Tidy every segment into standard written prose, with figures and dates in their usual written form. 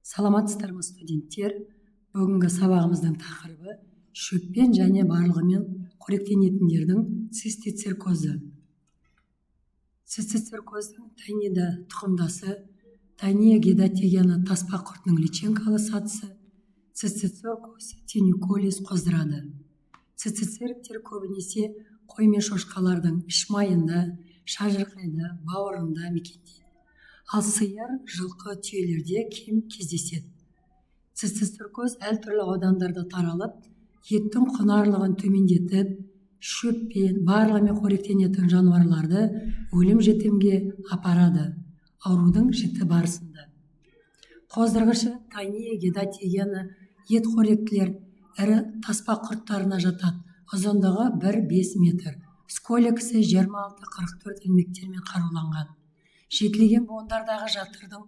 Саламатсыздар ма студенттер? Бүгінгі сабағымыздың тақырыбы шөппен және барлығымен қоректенетіндердің цистицеркозы. Цистицеркоздың тайнида тұқымдасы, тайния гедатигена таспа құртының личинкалы сатысы, цистицеркоз тениколис қоздырады. Цистицерктер көбінесе қой мен шошқалардың іш майында, шажырқайда, бауырында мекендейді. Ал сиыр, жылқы, түйелерде кем кездеседі. Цистицеркоз әртүрлі аудандарда таралып, еттің құнарлығын төмендетіп, шөппен, барлығымен қоректенетін жануарларды өлім-жітімге апарады аурудың жіті барысында. Қоздырғышы тайния гедатигена ет қоректілер ірі таспа құрттарына жатады. Ұзындығы 1-5 метр. Сколексі 26-44 ілмектермен қаруланған. Жетілген буындардағы жатырдың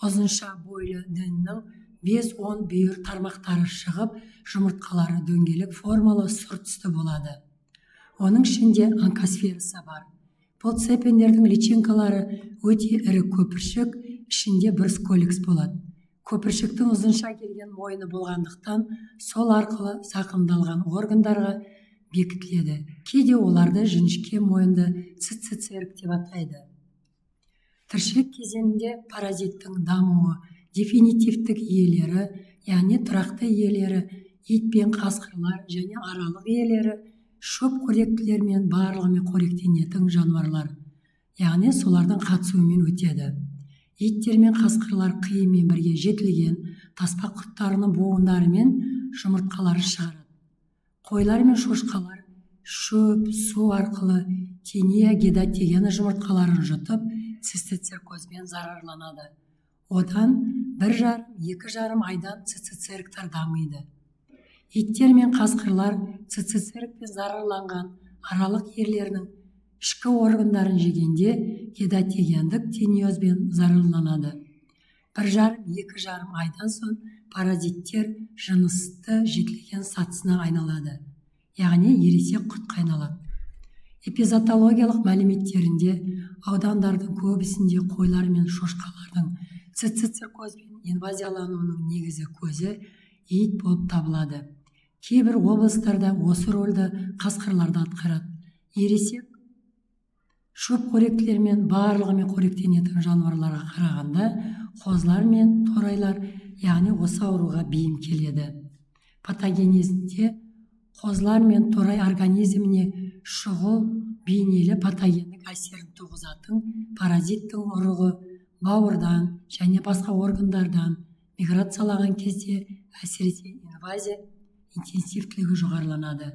ұзынша бойлы діңнің 5-10 бүйір тармақтары шығып, жұмыртқалары дөңгелек формалы сұр түсті болады. Оның ішінде онкосферасы бар. Бұл цепендердің личинкалары өте ірі көпіршік, ішінде бір сколекс болады. Көпіршіктің ұзынша келген мойны болғандықтан, сол арқылы зақымдалған органдарға бекітіледі. Кейде оларды жіңішке мойынды цистицерк деп атайды. Тіршілік кезеңінде паразиттің дамуы дефинитивтік иелері, яғни тұрақты иелері, ит пен қасқырлар және аралық иелері шөп қоректілер мен барлығымен қоректенетін жануарлар, яғни солардың қатысуымен өтеді. Иттер мен қасқырлар қиымен бірге жетілген таспа құрттарының буындары мен жұмыртқалары шығарады. Қойлар мен шошқалар шөп, су арқылы тайния гедатигена жұмыртқаларын жұтып, цистицеркозбен зарарланады. Одан 1,5-2,5 айдан цистицерктер дамиды. Иттер мен қасқырлар цистицеркпен зарарланған аралық иелерінің ішкі органдарын жегенде гедатигендік тениозбен зарарланады. 1,5-2,5 айдан соң паразиттер жынысты жетілген сатысына айналады, яғни ересек құртқа айналады. Эпизотологиялық мәліметтерінде аудандардың көбісінде қойлар мен шошқалардың цистицеркозбен инвазиялануының негізі көзі ит болып табылады. Кейбір облыстарда осы рөлді қасқырларды атқарады. Ересек шөп қоректілер мен барлығымен қоректенетін жануарларға қарағанда қозылар мен торайлар, яғни осы ауруға бейім келеді. Патогенезінде қозылар мен торай организміне шұғыл бейнелі патогендік әсерін туғызатын паразиттің ұрығы бауырдан және басқа органдардан миграциялаған кезде әсіресе инвазия интенсивтілігі жоғарыланады.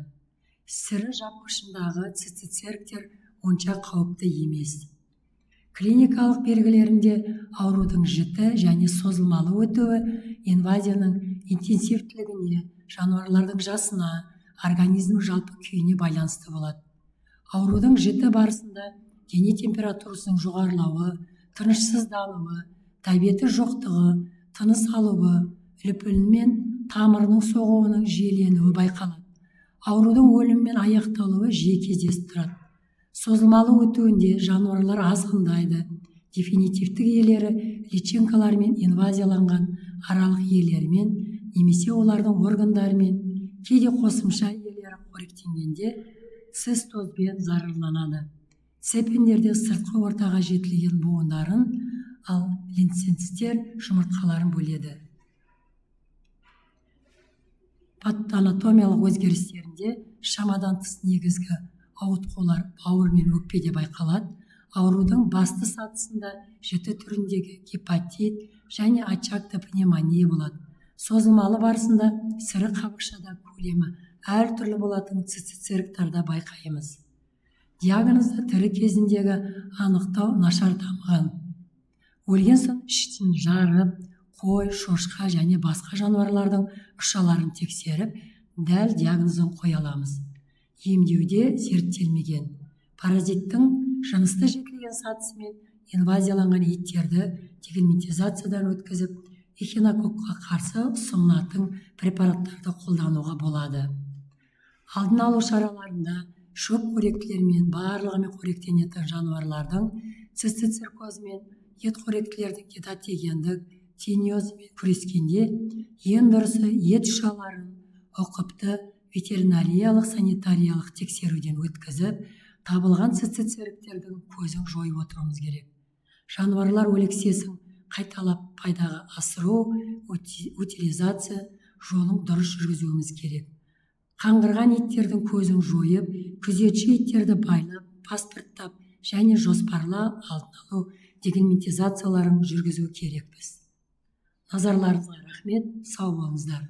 Сірі жапқышындағы цистицерктер онша қауіпті емес. Клиникалық белгілерінде аурудың жіті және созылмалы өтуі инвазияның интенсивтілігіне, жануарлардың жасына, организм жалпы күйіне байланысты болады. Аурудың жіті барысында дене температурасының жоғарылауы, тынышсыздануы, тәбеті жоқтығы, тыныс алуы, лүпіл мен тамырының соғуының жиіленуі байқалады. Аурудың өліммен аяқталуы жиі кездесіп тұрады. Созылмалы өтуінде жануарлар азғындайды. Дефинитивтік иелері личинкалармен инвазияланған аралық иелерімен немесе олардың органдарымен, кейде қосымша иелері қоректенгенде цистозбен зарарланады. Цепендерде сыртқы ортаға жетілген буындарын, ал линценцтер жұмыртқаларын бөледі. Патанатомиялық өзгерістерінде шамадан тыс негізгі ауытқулар бауыр мен өкпеде байқалады. Аурудың басты сатысында жіті түріндегі гепатит және очакты пневмония болады. Созылмалы барысында сірі қабықшада көлемі әртүрлі болатын цистицерктерді байқаймыз. Диагнозды тірі кезіндегі анықтау нашар дамыған. Өлген соң іштен жарып, қой, шошқа және басқа жануарлардың ұшаларын тексеріп, дәл диагнозын қоя аламыз. Емдеуде зерттелмеген. Паразиттің жынысты жетілген сатысымен инвазияланған иттерді дегельминтизациядан өткізіп, эхинококқа қарсы ұсынылатын препараттарды қолдануға болады. Алдын алу шараларында шөп қоректілермен барлығымен қоректенетін жануарлардың цистицеркозымен етқоректілердің гемотогендік тениозымен күрескенде ең дұрысы ет шаларын ұқыпты ветеринариялық санитариялық тексеруден өткізіп, табылған цистицериктердің көзін жойып отыруымыз керек. Жануарлар өлексесін қайталап пайдаға асыру, утилизация жолын дұрыс жүргізуіміз керек. Қаңғырған иттердің көзін жойып, күзетші иттерді байлап, паспорттап және жоспарла алдын алу дегельминтизацияларын жүргізу керекпіз. Назарларыңызға рахмет, сау болыңыздар.